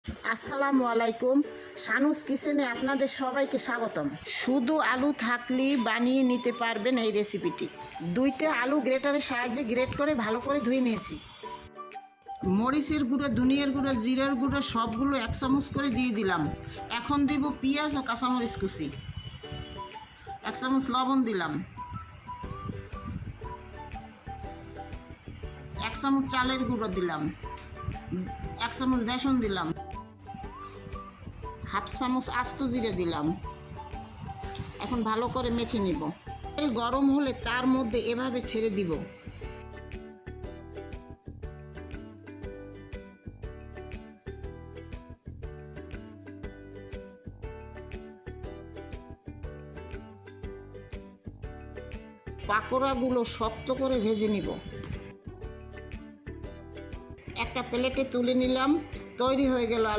আসসালামু আলাইকুম। শানুস কিচেনে আপনাদের সবাইকে স্বাগতম। শুধু আলু থাকলেই বানিয়ে নিতে পারবেন এই রেসিপিটি। দুইটা আলু গ্রেটারের সাহায্যে গ্রেট করে ভালো করে ধুয়ে নিয়েছি। মরিচের গুঁড়ো, ধনিয়ার গুঁড়ো, জিরার গুঁড়ো সবগুলো 1 চামচ করে দিয়ে দিলাম। এখন দেব পেঁয়াজ ও কাঁচামরিচ কুচি। 1 চামচ লবণ দিলাম। 1 চামচ চালের গুঁড়ো দিলাম। 1 চামচ বেসন দিলাম। হাফ চামচ আস্ত জিরে দিলাম। এখন ভালো করে মেখে নিব। তেল গরম হলে তার মধ্যে এভাবে ছেড়ে দিব। পাকোড়াগুলো শক্ত করে ভেজে নিব। একটা প্লেটে তুলে নিলাম। তৈরি হয়ে গেল